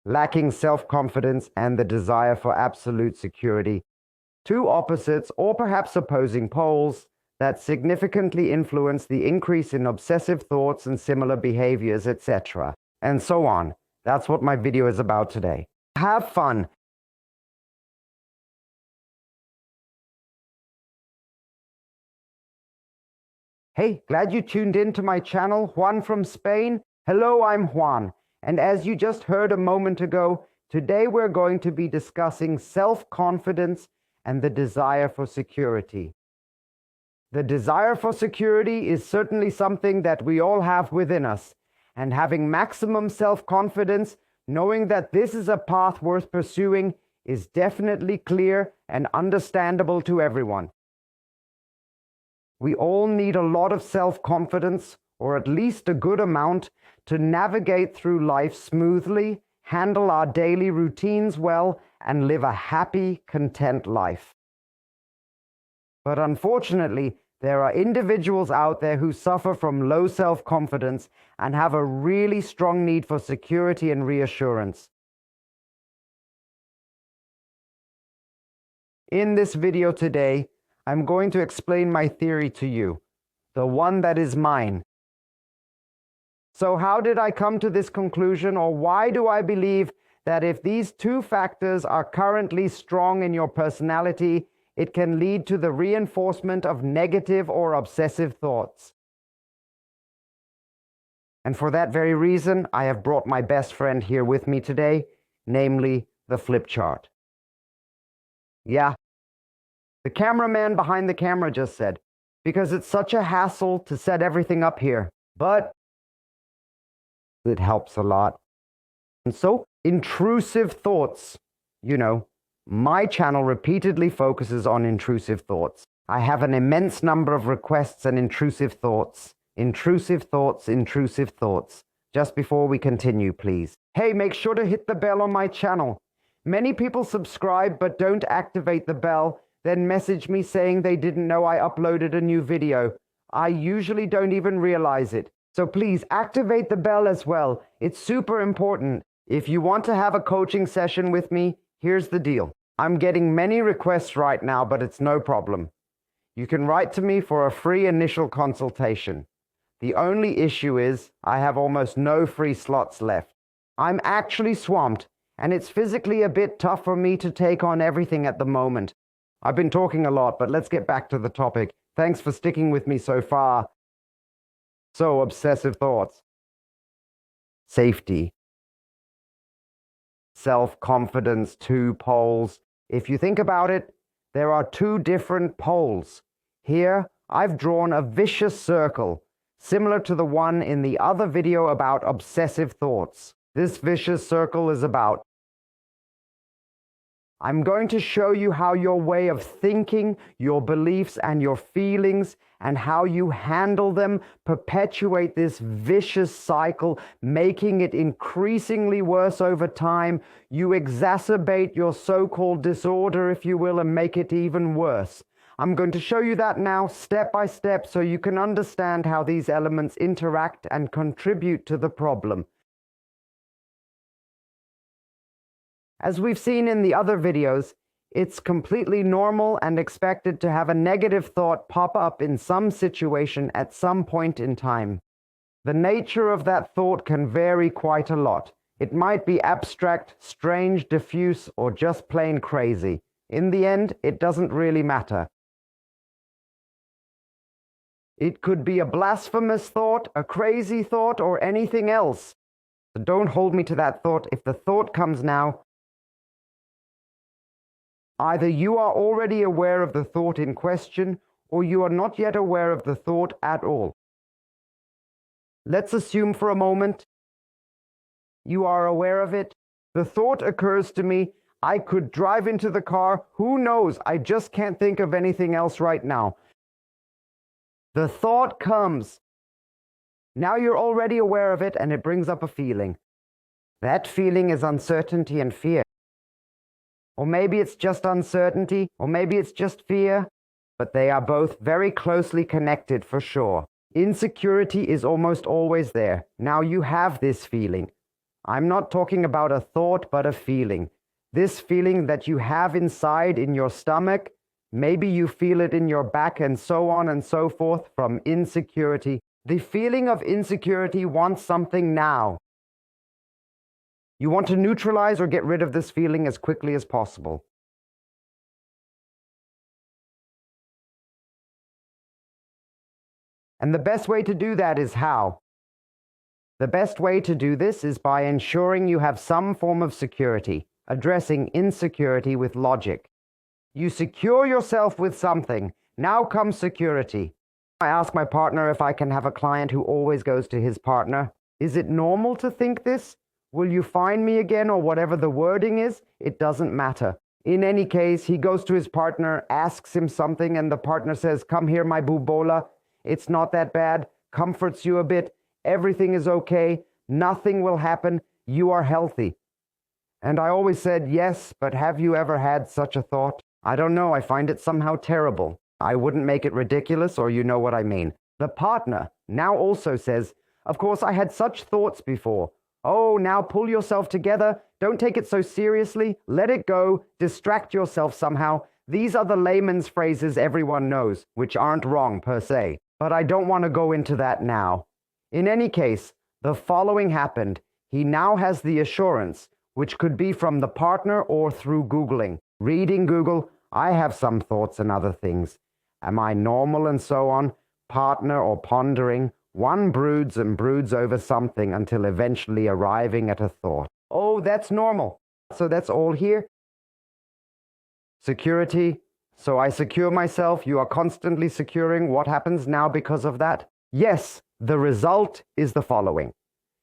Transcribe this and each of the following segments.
lacking self-confidence, and the desire for absolute security. Two opposites, or perhaps opposing poles, that significantly influence the increase in obsessive thoughts and similar behaviors, etc. And so on. That's what my video is about today. Have fun! Hey, glad you tuned in to my channel, Juan from Spain. Hello, I'm Juan. And as you just heard a moment ago, today we're going to be discussing self-confidence and the desire for security. The desire for security is certainly something that we all have within us, and having maximum self-confidence, knowing that this is a path worth pursuing, is definitely clear and understandable to everyone. We all need a lot of self-confidence, or at least a good amount, to navigate through life smoothly, handle our daily routines well, and live a happy, content life. But unfortunately, there are individuals out there who suffer from low self-confidence and have a really strong need for security and reassurance. In this video today, I'm going to explain my theory to you, the one that is mine. So how did I come to this conclusion, or why do I believe that if these two factors are currently strong in your personality, it can lead to the reinforcement of negative or obsessive thoughts? And for that very reason, I have brought my best friend here with me today, namely the flip chart. Yeah. The cameraman behind the camera just said, because it's such a hassle to set everything up here. But it helps a lot. And so, intrusive thoughts. You know, my channel repeatedly focuses on intrusive thoughts. I have an immense number of requests and intrusive thoughts. Intrusive thoughts, intrusive thoughts. Just before we continue, please. Hey, make sure to hit the bell on my channel. Many people subscribe but don't activate the bell, then message me saying they didn't know I uploaded a new video. I usually don't even realize it. So please activate the bell as well. It's super important. If you want to have a coaching session with me, here's the deal. I'm getting many requests right now, but it's no problem. You can write to me for a free initial consultation. The only issue is I have almost no free slots left. I'm actually swamped, and it's physically a bit tough for me to take on everything at the moment. I've been talking a lot, but let's get back to the topic. Thanks for sticking with me so far. So, obsessive thoughts. Safety. Self-confidence, two poles. If you think about it, there are two different poles. Here, I've drawn a vicious circle, similar to the one in the other video about obsessive thoughts. This vicious circle is about: I'm going to show you how your way of thinking, your beliefs, and your feelings, and how you handle them perpetuate this vicious cycle, making it increasingly worse over time. You exacerbate your so-called disorder, if you will, and make it even worse. I'm going to show you that now, step by step, so you can understand how these elements interact and contribute to the problem. As we've seen in the other videos, it's completely normal and expected to have a negative thought pop up in some situation at some point in time. The nature of that thought can vary quite a lot. It might be abstract, strange, diffuse, or just plain crazy. In the end, it doesn't really matter. It could be a blasphemous thought, a crazy thought, or anything else. So don't hold me to that thought. If the thought comes now, either you are already aware of the thought in question, or you are not yet aware of the thought at all. Let's assume for a moment you are aware of it. The thought occurs to me, I could drive into the car, who knows, I just can't think of anything else right now. The thought comes. Now you're already aware of it, and it brings up a feeling. That feeling is uncertainty and fear. Or maybe it's just uncertainty, or maybe it's just fear, but they are both very closely connected for sure. Insecurity is almost always there. Now you have this feeling. I'm not talking about a thought, but a feeling. This feeling that you have inside in your stomach, maybe you feel it in your back and so on and so forth from insecurity. The feeling of insecurity wants something now. You want to neutralize or get rid of this feeling as quickly as possible. And the best way to do that is how? The best way to do this is by ensuring you have some form of security, addressing insecurity with logic. You secure yourself with something. Now comes security. I ask my partner if I can have a client who always goes to his partner. Is it normal to think this? Will you find me again, or whatever the wording is? It doesn't matter. In any case, he goes to his partner, asks him something, and the partner says, "Come here, my boobola. It's not that bad. Comforts you a bit. Everything is okay. Nothing will happen. You are healthy." And I always said, yes, but have you ever had such a thought? I don't know. I find it somehow terrible. I wouldn't make it ridiculous, or you know what I mean. The partner now also says, "Of course, I had such thoughts before. Oh, now pull yourself together. Don't take it so seriously. Let it go. Distract yourself somehow." These are the layman's phrases everyone knows, which aren't wrong per se. But I don't want to go into that now. In any case, the following happened. He now has the assurance, which could be from the partner or through Googling. Reading Google, I have some thoughts and other things. Am I normal and so on? Partner or pondering. One broods and broods over something until eventually arriving at a thought. Oh, that's normal. So that's all here. Security. So I secure myself. You are constantly securing. What happens now because of that? Yes, the result is the following.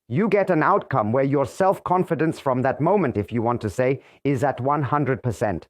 You get an outcome where your self-confidence from that moment, if you want to say, is at 100%.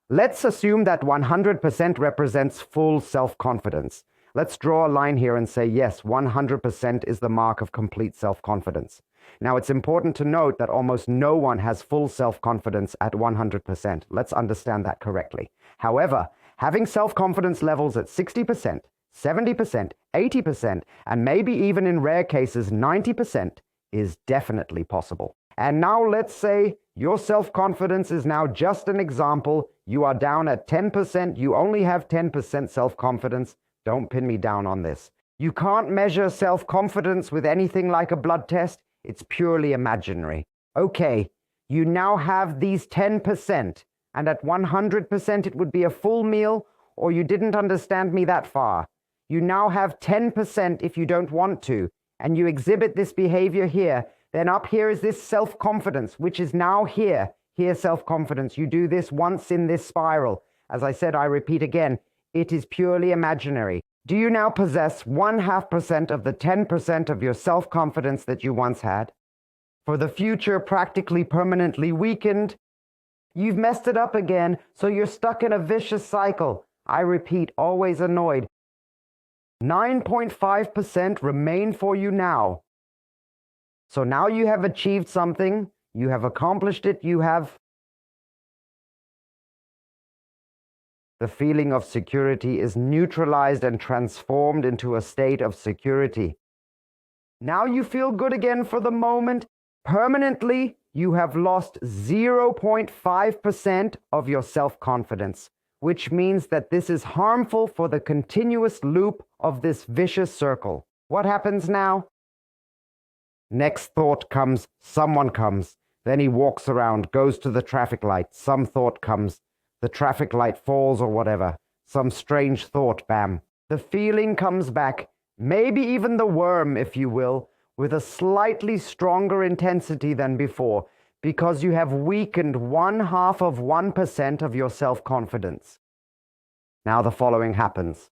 Let's assume that 100% represents full self-confidence. Let's draw a line here and say, yes, 100% is the mark of complete self-confidence. Now, it's important to note that almost no one has full self-confidence at 100%. Let's understand that correctly. However, having self-confidence levels at 60%, 70%, 80%, and maybe even in rare cases 90% is definitely possible. And now let's say your self-confidence is now just an example. You are down at 10%. You only have 10% self-confidence. Don't pin me down on this. You can't measure self-confidence with anything like a blood test. It's purely imaginary. Okay, you now have these 10%, and at 100% it would be a full meal, or you didn't understand me that far. You now have 10% if you don't want to, and you exhibit this behavior here. Then up here is this self-confidence, which is now here. Here, self-confidence. You do this once in this spiral. As I said, I repeat again, it is purely imaginary. Do you now possess 0.5% of the 10% of your self-confidence that you once had? For the future, practically permanently weakened. You've messed it up again, so you're stuck in a vicious cycle. I repeat, always annoyed. 9.5% remain for you now. So now you have achieved something. You have accomplished it. You have the feeling of security is neutralized and transformed into a state of security. Now you feel good again for the moment. Permanently, you have lost 0.5% of your self-confidence, which means that this is harmful for the continuous loop of this vicious circle. What happens now? Next thought comes, someone comes. Then he walks around, goes to the traffic light. Some thought comes. The traffic light falls or whatever. Some strange thought, bam. The feeling comes back, maybe even the worm, if you will, with a slightly stronger intensity than before, because you have weakened 0.5% of your self-confidence. Now the following happens.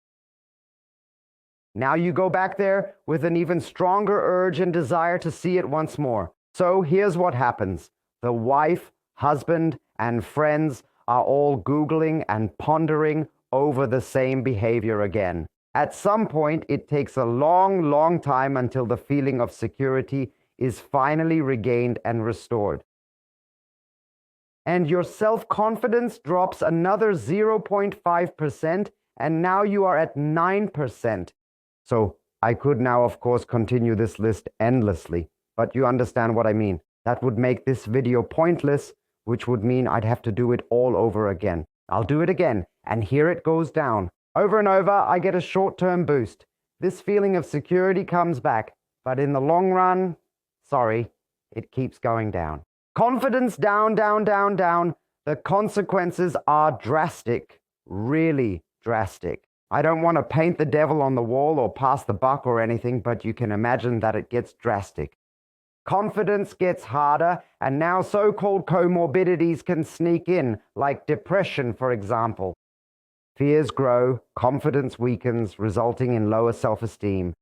Now you go back there with an even stronger urge and desire to see it once more. So here's what happens. The wife, husband, and friends are all Googling and pondering over the same behavior again. At some point, it takes a long, long time until the feeling of security is finally regained and restored. And your self-confidence drops another 0.5%, and now you are at 9%. So I could now, of course, continue this list endlessly, but you understand what I mean. That would make this video pointless, which would mean I'd have to do it all over again. I'll do it again, and here it goes down. Over and over, I get a short-term boost. This feeling of security comes back, but in the long run, sorry, it keeps going down. Confidence down, down, down, down. The consequences are drastic, really drastic. I don't want to paint the devil on the wall or pass the buck or anything, but you can imagine that it gets drastic. Confidence gets harder, and now so-called comorbidities can sneak in, like depression, for example. Fears grow, confidence weakens, resulting in lower self-esteem.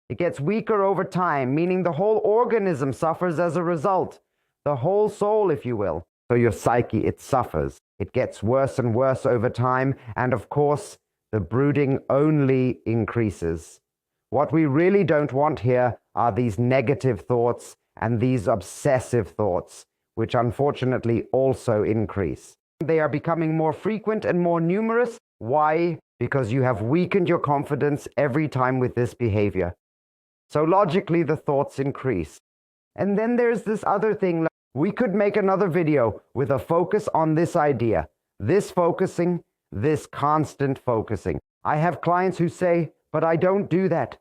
It gets weaker over time, meaning the whole organism suffers as a result. The whole soul, if you will. So your psyche, it suffers. It gets worse and worse over time, and of course, the brooding only increases. What we really don't want here are these negative thoughts and these obsessive thoughts, which unfortunately also increase. They are becoming more frequent and more numerous. Why? Because you have weakened your confidence every time with this behavior. So logically, the thoughts increase. And then there's this other thing. We could make another video with a focus on this idea. This focusing, this constant focusing. I have clients who say, but I don't do that.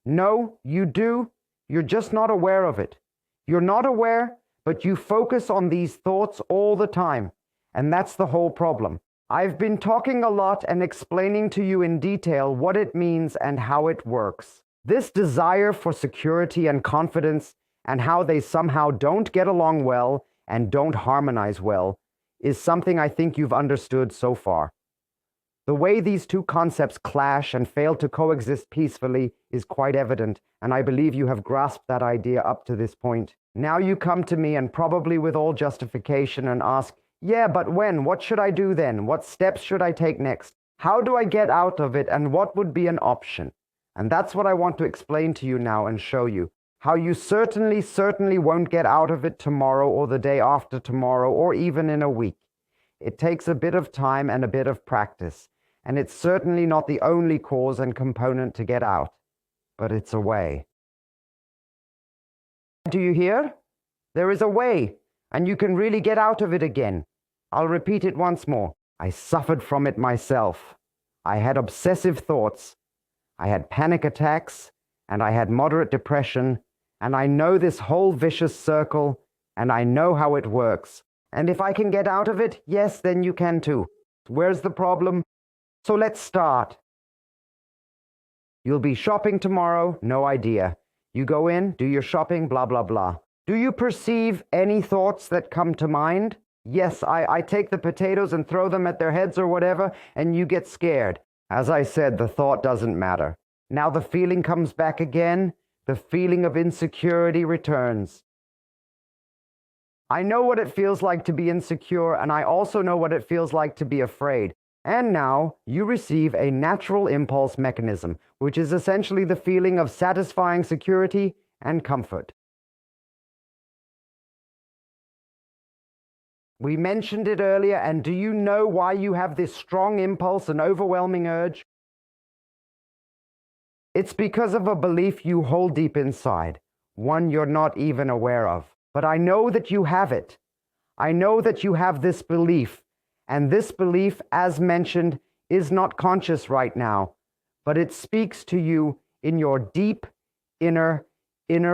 No, you do. You're just not aware of it. You're not aware, but you focus on these thoughts all the time. And that's the whole problem. I've been talking a lot and explaining to you in detail what it means and how it works. This desire for security and confidence and how they somehow don't get along well and don't harmonize well is something I think you've understood so far. The way these two concepts clash and fail to coexist peacefully is quite evident, and I believe you have grasped that idea up to this point. Now you come to me, and probably with all justification, and ask, yeah, but when? What should I do then? What steps should I take next? How do I get out of it, and what would be an option? And that's what I want to explain to you now and show you. How you certainly won't get out of it tomorrow or the day after tomorrow or even in a week. It takes a bit of time and a bit of practice, and it's certainly not the only cause and component to get out, but it's a way. Do you hear? There is a way, and you can really get out of it again. I'll repeat it once more. I suffered from it myself. I had obsessive thoughts. I had panic attacks, and I had moderate depression, and I know this whole vicious circle, and I know how it works. And if I can get out of it, yes, then you can too. Where's the problem? So let's start. You'll be shopping tomorrow, no idea. You go in, do your shopping, blah, blah, blah. Do you perceive any thoughts that come to mind? Yes, I take the potatoes and throw them at their heads or whatever, and you get scared. As I said, the thought doesn't matter. Now the feeling comes back again. The feeling of insecurity returns. I know what it feels like to be insecure, and I also know what it feels like to be afraid. And now you receive a natural impulse mechanism, which is essentially the feeling of satisfying security and comfort. We mentioned it earlier, and do you know why you have this strong impulse and overwhelming urge? It's because of a belief you hold deep inside, one you're not even aware of. But I know that you have it. I know that you have this belief, and this belief, as mentioned, is not conscious right now, but it speaks to you in your deep inner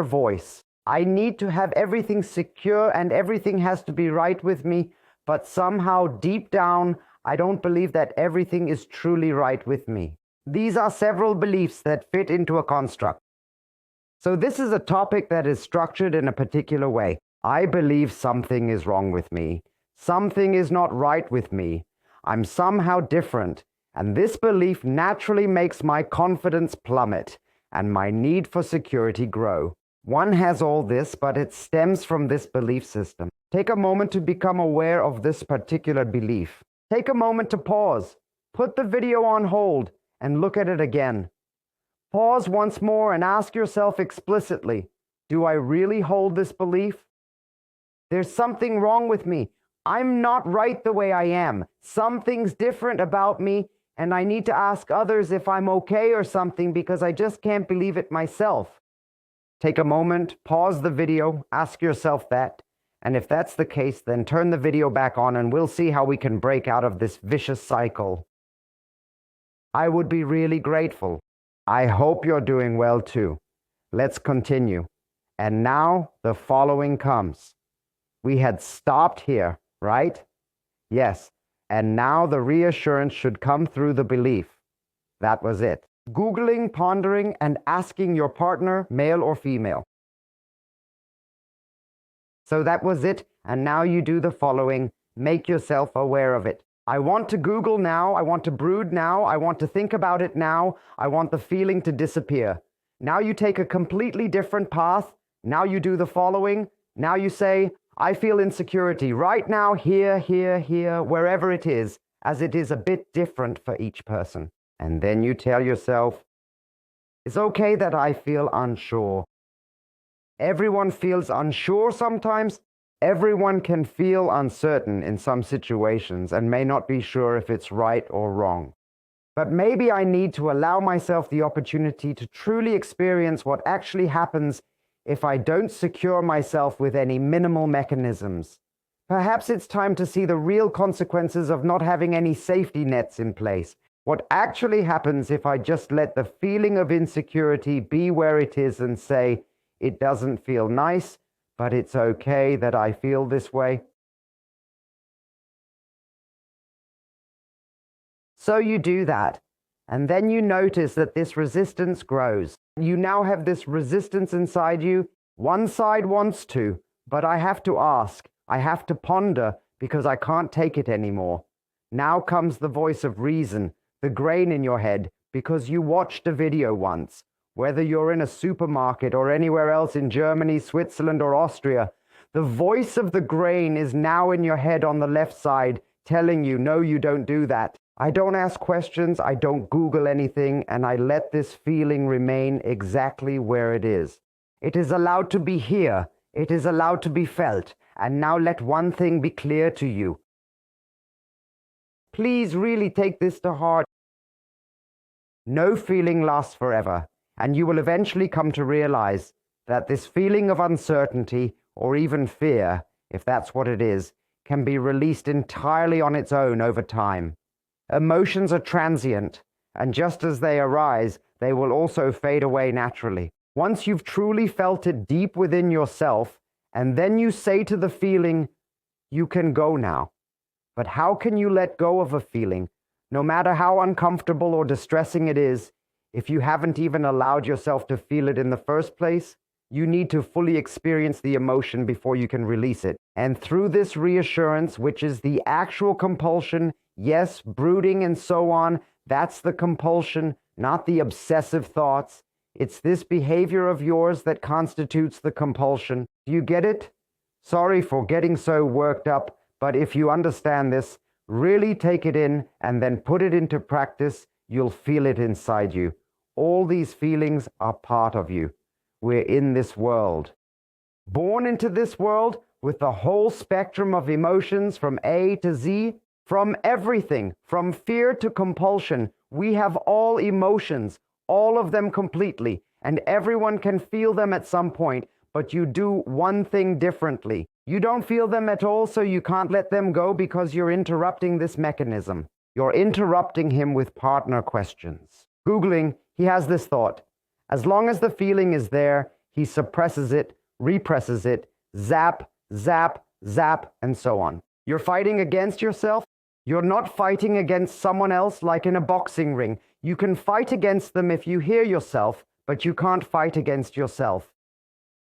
voice. I need to have everything secure and everything has to be right with me, but somehow deep down, I don't believe that everything is truly right with me. These are several beliefs that fit into a construct. So this is a topic that is structured in a particular way. I believe something is wrong with me. Something is not right with me. I'm somehow different. And this belief naturally makes my confidence plummet and my need for security grow. One has all this, but it stems from this belief system. Take a moment to become aware of this particular belief. Take a moment to pause. Put the video on hold and look at it again. Pause once more and ask yourself explicitly, do I really hold this belief? There's something wrong with me. I'm not right the way I am. Something's different about me, and I need to ask others if I'm okay or something because I just can't believe it myself. Take a moment, pause the video, ask yourself that, and if that's the case, then turn the video back on and we'll see how we can break out of this vicious cycle. I would be really grateful. I hope you're doing well too. Let's continue. And now the following comes. We had stopped here, right? Yes. And now the reassurance should come through the belief. That was it. Googling, pondering, and asking your partner, male or female. So that was it, and now you do the following. Make yourself aware of it. I want to Google now, I want to brood now, I want to think about it now, I want the feeling to disappear. Now you take a completely different path. Now you do the following. Now you say, I feel insecurity right now, here, wherever it is, as it is a bit different for each person. And then you tell yourself, it's okay that I feel unsure. Everyone feels unsure sometimes. Everyone can feel uncertain in some situations and may not be sure if it's right or wrong. But maybe I need to allow myself the opportunity to truly experience what actually happens if I don't secure myself with any minimal mechanisms. Perhaps it's time to see the real consequences of not having any safety nets in place. What actually happens if I just let the feeling of insecurity be where it is and say, it doesn't feel nice, but it's okay that I feel this way. So you do that, and then you notice that this resistance grows. You now have this resistance inside you. One side wants to, but I have to ask, I have to ponder, because I can't take it anymore. Now comes the voice of reason, the grain in your head, because you watched a video once. Whether you're in a supermarket or anywhere else in Germany, Switzerland, or Austria, the voice of the grain is now in your head on the left side, telling you, no, you don't do that. I don't ask questions, I don't Google anything, and I let this feeling remain exactly where it is. It is allowed to be here, it is allowed to be felt, and now let one thing be clear to you. Please really take this to heart. No feeling lasts forever. And you will eventually come to realize that this feeling of uncertainty, or even fear, if that's what it is, can be released entirely on its own over time. Emotions are transient, and just as they arise, they will also fade away naturally. Once you've truly felt it deep within yourself, and then you say to the feeling, you can go now. But how can you let go of a feeling, no matter how uncomfortable or distressing it is, if you haven't even allowed yourself to feel it in the first place? You need to fully experience the emotion before you can release it. And through this reassurance, which is the actual compulsion, yes, brooding and so on, that's the compulsion, not the obsessive thoughts. It's this behavior of yours that constitutes the compulsion. Do you get it? Sorry for getting so worked up, but if you understand this, really take it in and then put it into practice, you'll feel it inside you. All these feelings are part of you. We're in this world. Born into this world with the whole spectrum of emotions from A to Z, from everything, from fear to compulsion. We have all emotions, all of them completely, and everyone can feel them at some point, but you do one thing differently. You don't feel them at all, so you can't let them go because you're interrupting this mechanism. You're interrupting him with partner questions. Googling, he has this thought. As long as the feeling is there, he suppresses it, represses it, zap, zap, zap, and so on. You're fighting against yourself. You're not fighting against someone else like in a boxing ring. You can fight against them if you hear yourself, but you can't fight against yourself.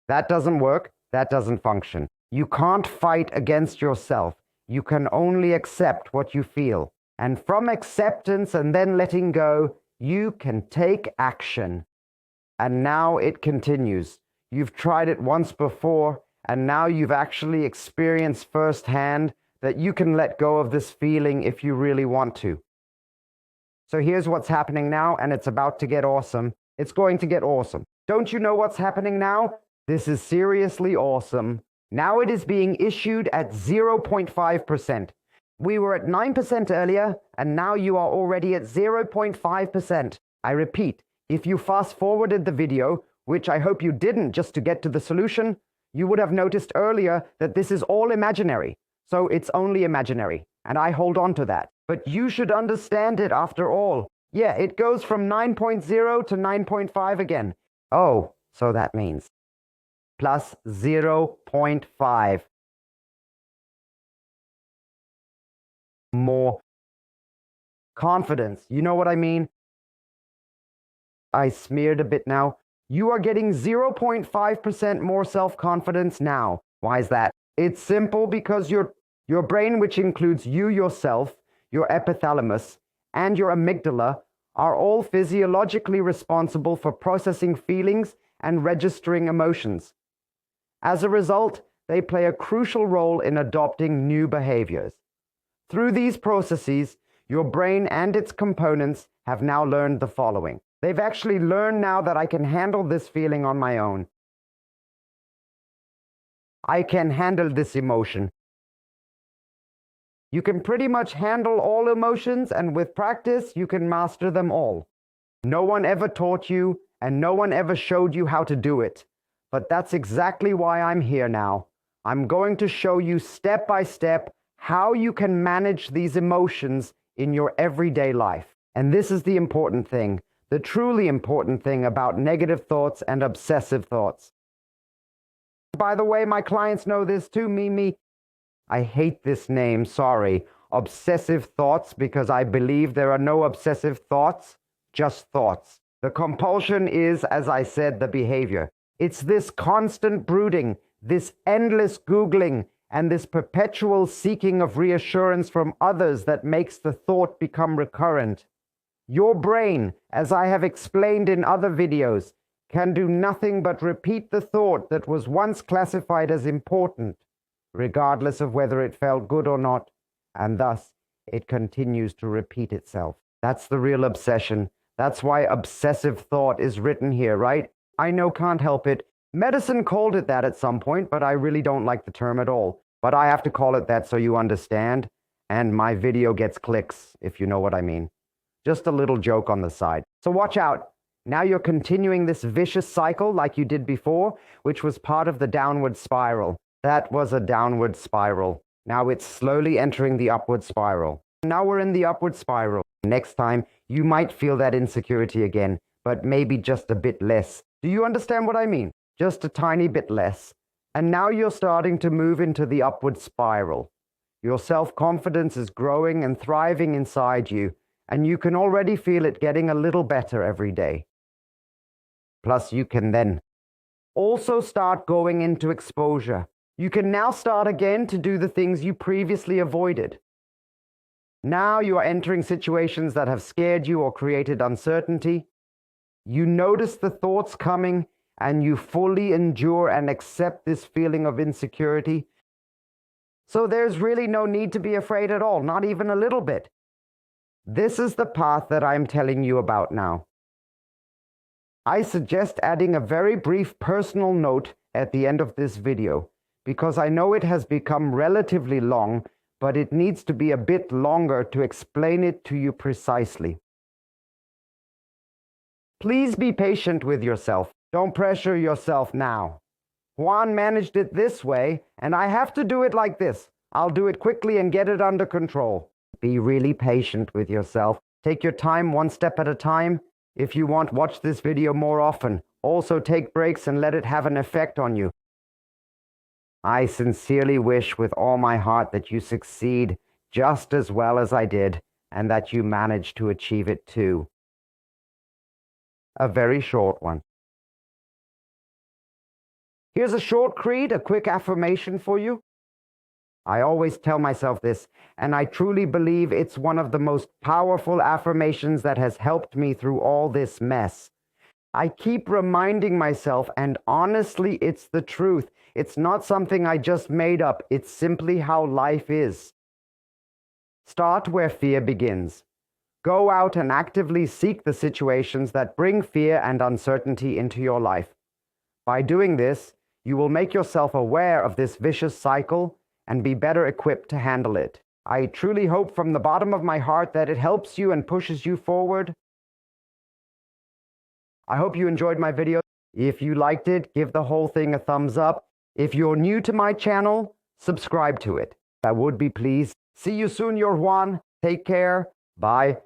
That doesn't work. That doesn't function. You can't fight against yourself. You can only accept what you feel. And from acceptance and then letting go, you can take action. And now it continues. You've tried it once before, and now you've actually experienced firsthand that you can let go of this feeling if you really want to. So here's what's happening now, and it's about to get awesome. It's going to get awesome. Don't you know what's happening now? This is seriously awesome. Now it is being issued at 0.5%. We were at 9% earlier, and now you are already at 0.5%. I repeat, if you fast-forwarded the video, which I hope you didn't just to get to the solution, you would have noticed earlier that this is all imaginary. So it's only imaginary, and I hold on to that. But you should understand it after all. Yeah, it goes from 9.0 to 9.5 again. Oh, so that means plus 0.5 more confidence. You know what I mean? I smeared a bit now. You are getting 0.5% more self-confidence now. Why is that? It's simple because your brain, which includes you yourself, your epithalamus, and your amygdala, are all physiologically responsible for processing feelings and registering emotions. As a result, they play a crucial role in adopting new behaviors. Through these processes, your brain and its components have now learned the following. They've actually learned now that I can handle this feeling on my own. I can handle this emotion. You can pretty much handle all emotions, and with practice, you can master them all. No one ever taught you, and no one ever showed you how to do it. But that's exactly why I'm here now. I'm going to show you step by step how you can manage these emotions in your everyday life. And this is the important thing, the truly important thing about negative thoughts and obsessive thoughts. By the way, my clients know this too, Mimi. I hate this name, sorry. Obsessive thoughts, because I believe there are no obsessive thoughts, just thoughts. The compulsion is, as I said, the behavior. It's this constant brooding, this endless Googling, and this perpetual seeking of reassurance from others that makes the thought become recurrent. Your brain, as I have explained in other videos, can do nothing but repeat the thought that was once classified as important, regardless of whether it felt good or not, and thus it continues to repeat itself. That's the real obsession. That's why obsessive thought is written here, right? I know, can't help it. Medicine called it that at some point, but I really don't like the term at all. But I have to call it that so you understand, and my video gets clicks, if you know what I mean. Just a little joke on the side. So watch out. Now you're continuing this vicious cycle like you did before, which was part of the downward spiral. That was a downward spiral. Now it's slowly entering the upward spiral. Now we're in the upward spiral. Next time, you might feel that insecurity again, but maybe just a bit less. Do you understand what I mean? Just a tiny bit less. And now you're starting to move into the upward spiral. Your self-confidence is growing and thriving inside you, and you can already feel it getting a little better every day. Plus, you can then also start going into exposure. You can now start again to do the things you previously avoided. Now you are entering situations that have scared you or created uncertainty. You notice the thoughts coming, and you fully endure and accept this feeling of insecurity. So there's really no need to be afraid at all, not even a little bit. This is the path that I'm telling you about now. I suggest adding a very brief personal note at the end of this video, because I know it has become relatively long, but it needs to be a bit longer to explain it to you precisely. Please be patient with yourself. Don't pressure yourself now. Juan managed it this way, and I have to do it like this. I'll do it quickly and get it under control. Be really patient with yourself. Take your time one step at a time. If you want, watch this video more often. Also take breaks and let it have an effect on you. I sincerely wish with all my heart that you succeed just as well as I did, and that you manage to achieve it too. A very short one. Here's a short creed, a quick affirmation for you. I always tell myself this, and I truly believe it's one of the most powerful affirmations that has helped me through all this mess. I keep reminding myself, and honestly, it's the truth. It's not something I just made up. It's simply how life is. Start where fear begins. Go out and actively seek the situations that bring fear and uncertainty into your life. By doing this, you will make yourself aware of this vicious cycle and be better equipped to handle it. I truly hope from the bottom of my heart that it helps you and pushes you forward. I hope you enjoyed my video. If you liked it, give the whole thing a thumbs up. If you're new to my channel, subscribe to it. I would be pleased. See you soon, your Juan. Take care. Bye.